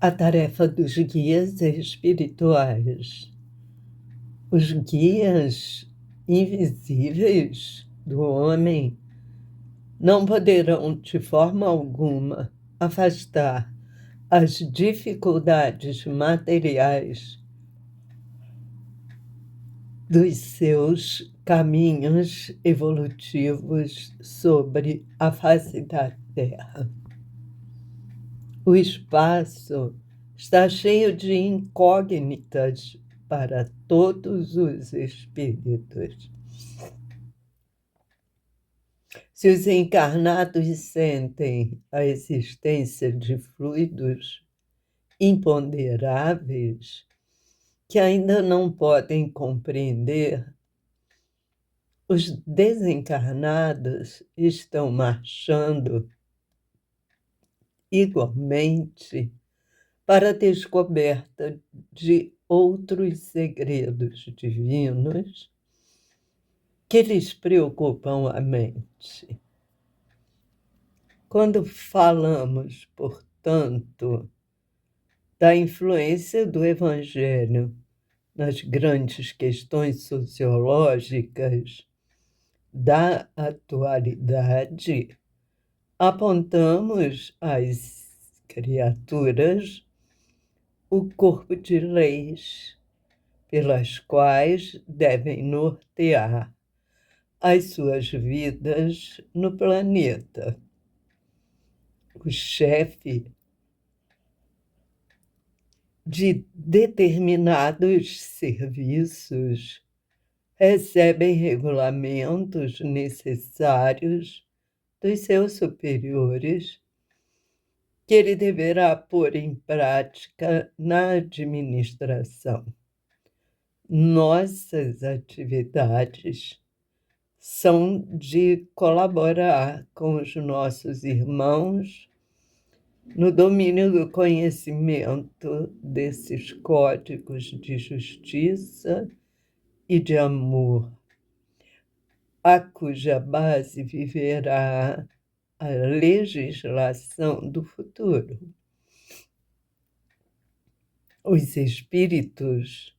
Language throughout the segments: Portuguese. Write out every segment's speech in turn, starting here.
a tarefa dos guias espirituais. Os guias invisíveis do homem não poderão, de forma alguma, afastar as dificuldades materiais dos seus caminhos evolutivos sobre a face da Terra. O espaço está cheio de incógnitas para todos os espíritos. Se os encarnados sentem a existência de fluidos imponderáveis que ainda não podem compreender, os desencarnados estão marchando igualmente para a descoberta de outros segredos divinos que lhes preocupam a mente. Quando falamos, portanto, da influência do Evangelho nas grandes questões sociológicas da atualidade, apontamos às criaturas o corpo de leis pelas quais devem nortear as suas vidas no planeta. O chefe de determinados serviços recebem regulamentos necessários dos seus superiores que ele deverá pôr em prática na administração. Nossas atividades são de colaborar com os nossos irmãos no domínio do conhecimento desses códigos de justiça e de amor, a cuja base viverá a legislação do futuro. Os espíritos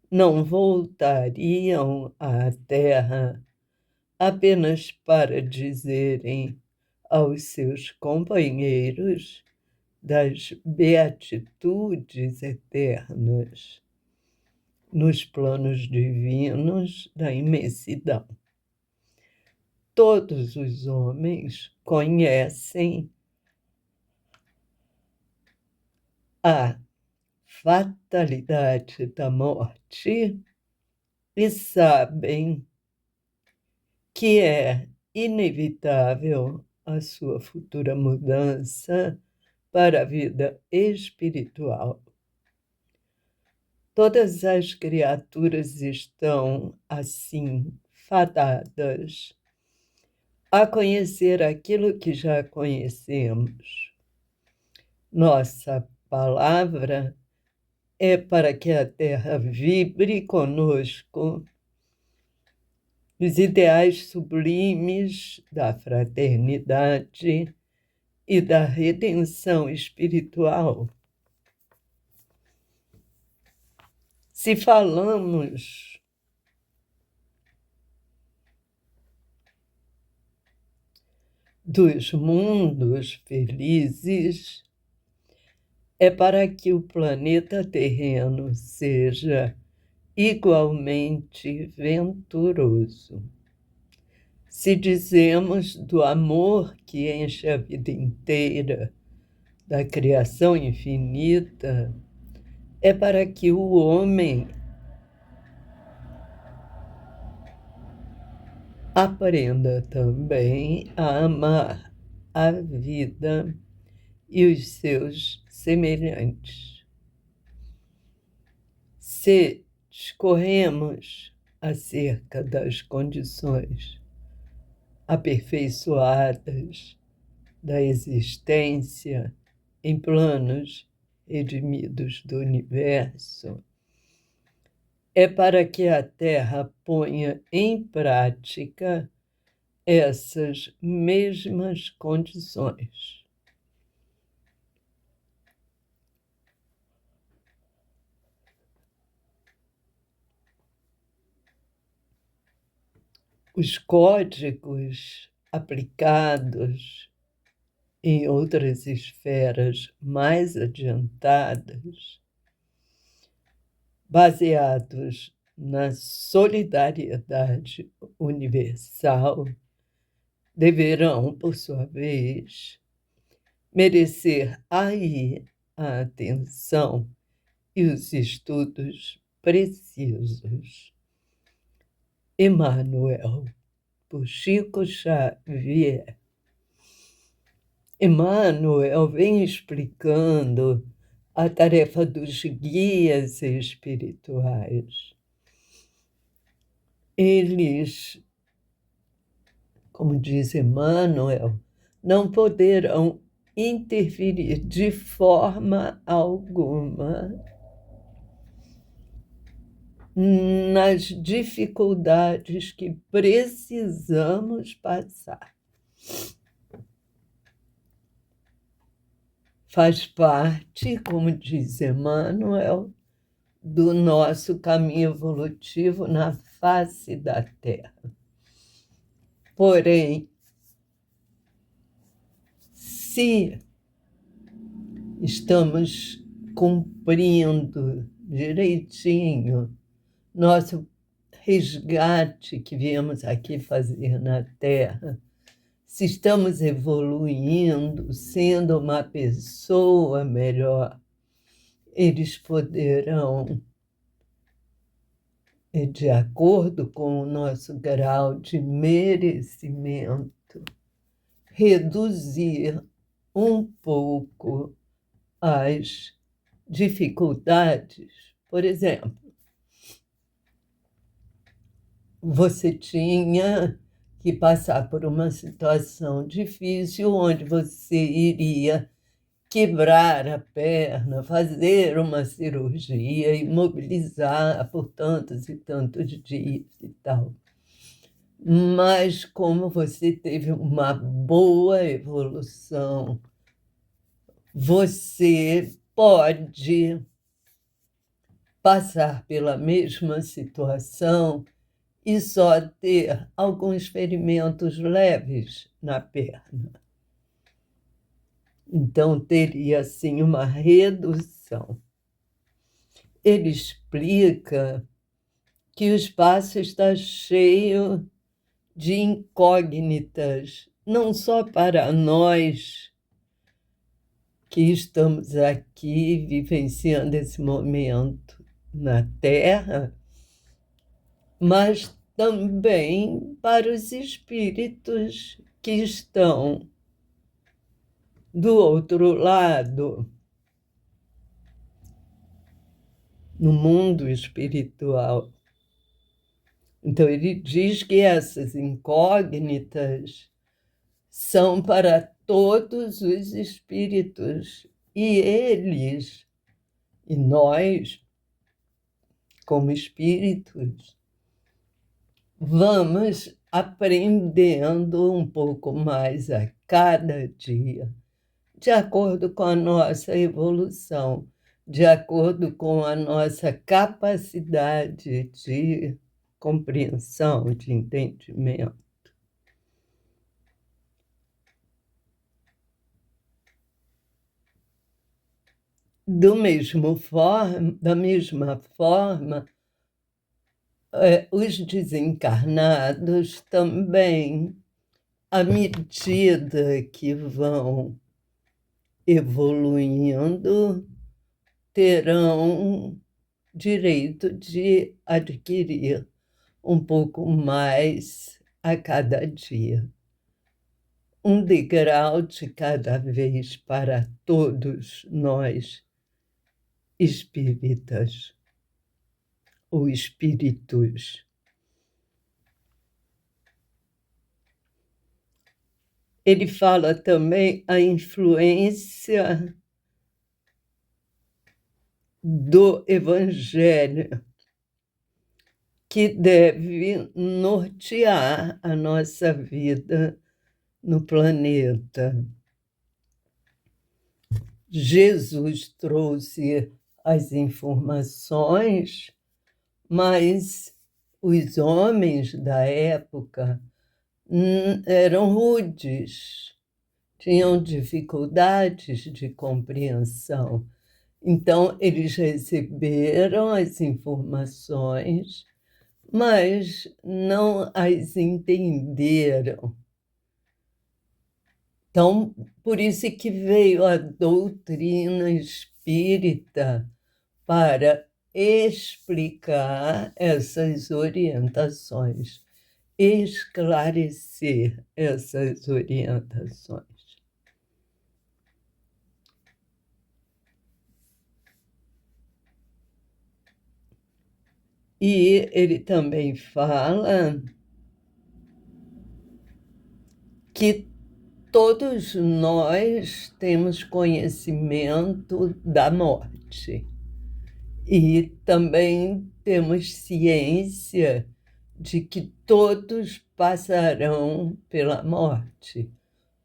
não voltariam à Terra apenas para dizerem aos seus companheiros das beatitudes eternas nos planos divinos da imensidão. Todos os homens conhecem a fatalidade da morte e sabem que é inevitável a sua futura mudança para a vida espiritual. Todas as criaturas estão, assim, fadadas a conhecer aquilo que já conhecemos. Nossa palavra é para que a Terra vibre conosco os ideais sublimes da fraternidade e da redenção espiritual. Se falamos dos mundos felizes, é para que o planeta terreno seja igualmente venturoso. Se dizemos do amor que enche a vida inteira, da criação infinita, é para que o homem aprenda também a amar a vida e os seus semelhantes. Se discorremos acerca das condições aperfeiçoadas da existência em planos redimidos do universo, é para que a Terra ponha em prática essas mesmas condições. os códigos aplicados em outras esferas mais adiantadas, baseados na solidariedade universal, deverão, por sua vez, merecer aí a atenção e os estudos precisos. Emmanuel, por Chico Xavier. Emmanuel vem explicando a tarefa dos guias espirituais. Eles, como diz Emmanuel, não poderão interferir de forma alguma nas dificuldades que precisamos passar. Faz parte, como diz Emmanuel, do nosso caminho evolutivo na face da Terra. Porém, se estamos cumprindo direitinho nosso resgate que viemos aqui fazer na Terra, se estamos evoluindo, sendo uma pessoa melhor, eles poderão, de acordo com o nosso grau de merecimento, reduzir um pouco as dificuldades. Por exemplo, você tinha que passar por uma situação difícil onde você iria quebrar a perna, fazer uma cirurgia, imobilizar por tantos e tantos dias e tal. Mas como você teve uma boa evolução, você pode passar pela mesma situação e só ter alguns ferimentos leves na perna. Então, teria, assim, uma redução. Ele explica que o espaço está cheio de incógnitas, não só para nós que estamos aqui vivenciando esse momento na Terra, mas também para os espíritos que estão do outro lado, no mundo espiritual. Então, ele diz que essas incógnitas são para todos os espíritos, e eles, e nós, como espíritos, vamos aprendendo um pouco mais a cada dia, de acordo com a nossa evolução, de acordo com a nossa capacidade de compreensão, de entendimento. Da mesma forma, os desencarnados também, à medida que vão evoluindo, terão direito de adquirir um pouco mais a cada dia. Um degrau de cada vez para todos nós espíritas ou espíritos. Ele fala também a influência do Evangelho, que deve nortear a nossa vida no planeta. Jesus trouxe as informações, mas os homens da época eram rudes, tinham dificuldades de compreensão. Então, eles receberam as informações, mas não as entenderam. Então, por isso é que veio a doutrina espírita para explicar essas orientações, esclarecer essas orientações. E ele também fala que todos nós temos conhecimento da morte e também temos ciência de que todos passarão pela morte,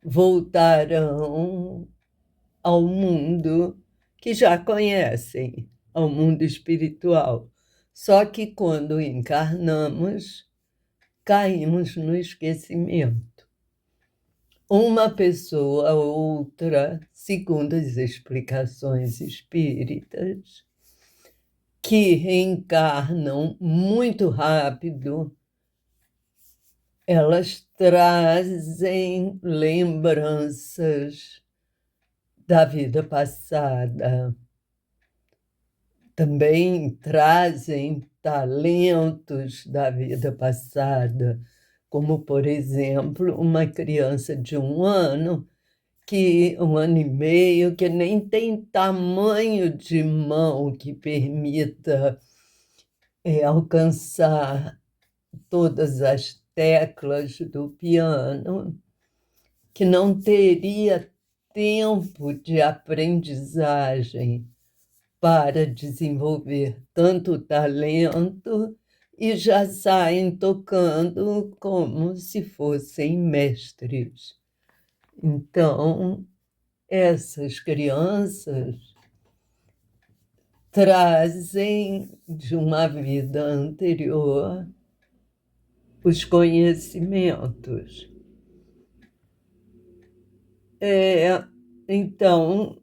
voltarão ao mundo que já conhecem, ao mundo espiritual. Só que quando encarnamos, caímos no esquecimento. Uma pessoa ou outra, segundo as explicações espíritas, que reencarnam muito rápido, elas trazem lembranças da vida passada, também trazem talentos da vida passada, como, por exemplo, uma criança de 1 ano, um ano e meio, que nem tem tamanho de mão que permita alcançar todas as teclas do piano, que não teria tempo de aprendizagem para desenvolver tanto talento e já saem tocando como se fossem mestres. Então, essas crianças trazem de uma vida anterior os conhecimentos. Então,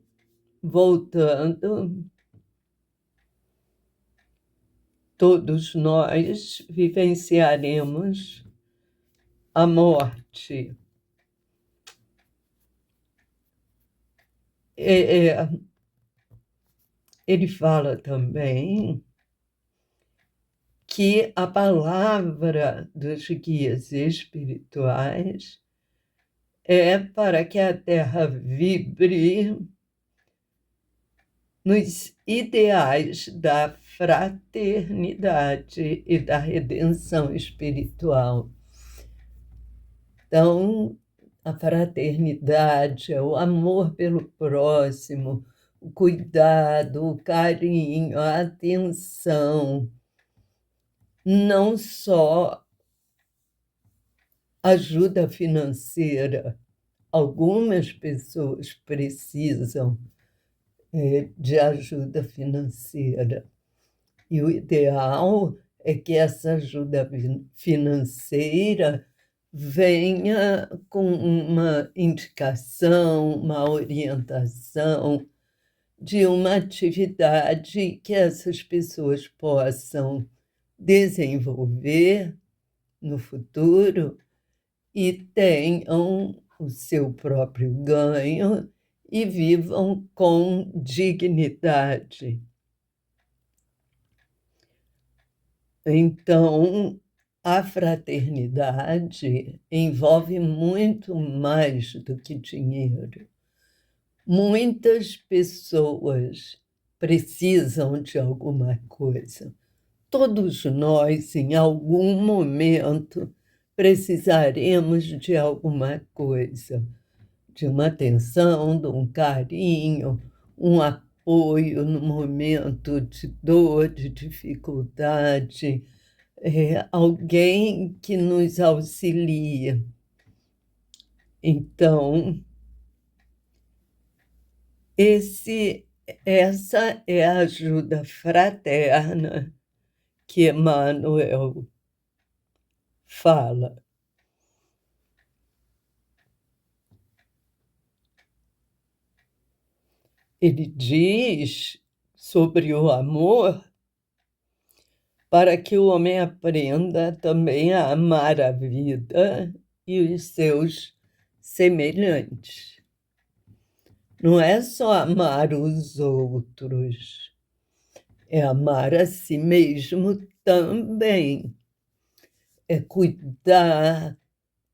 voltando, todos nós vivenciaremos a morte. Ele fala também que a palavra dos guias espirituais é para que a Terra vibre nos ideais da fraternidade e da redenção espiritual. Então, a fraternidade é o amor pelo próximo, o cuidado, o carinho, a atenção, não só ajuda financeira. Algumas pessoas precisam de ajuda financeira. E o ideal é que essa ajuda financeira venha com uma indicação, uma orientação de uma atividade que essas pessoas possam desenvolver no futuro e tenham o seu próprio ganho e vivam com dignidade. Então, a fraternidade envolve muito mais do que dinheiro. Muitas pessoas precisam de alguma coisa. Todos nós, em algum momento, precisaremos de alguma coisa, de uma atenção, de um carinho, um apoio no momento de dor, de dificuldade, alguém que nos auxilia. Então, essa é a ajuda fraterna que Emmanuel fala. Ele diz sobre o amor para que o homem aprenda também a amar a vida e os seus semelhantes. Não é só amar os outros, é amar a si mesmo também. É cuidar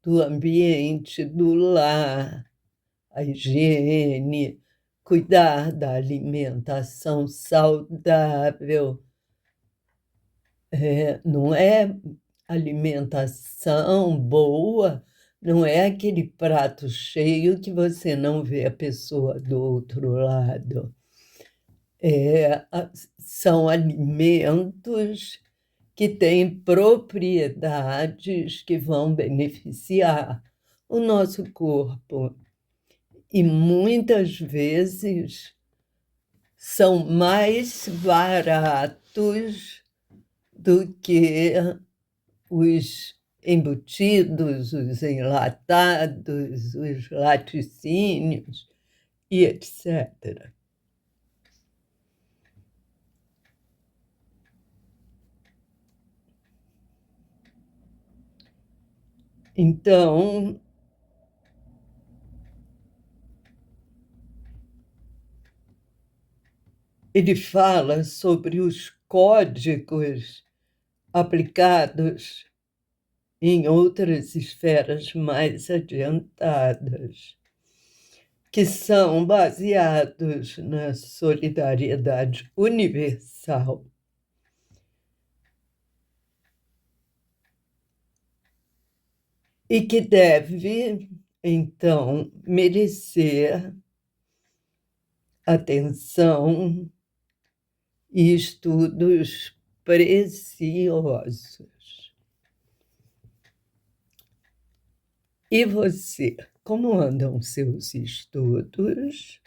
do ambiente, do lar, a higiene, cuidar da alimentação saudável. Não é alimentação boa, não é aquele prato cheio que você não vê a pessoa do outro lado. São alimentos que têm propriedades que vão beneficiar o nosso corpo. E muitas vezes são mais baratos do que os embutidos, os enlatados, os laticínios e etc. Então, ele fala sobre os códigos aplicados em outras esferas mais adiantadas, que são baseados na solidariedade universal e que deve, então, merecer atenção e estudos preciosos. E você, como andam seus estudos?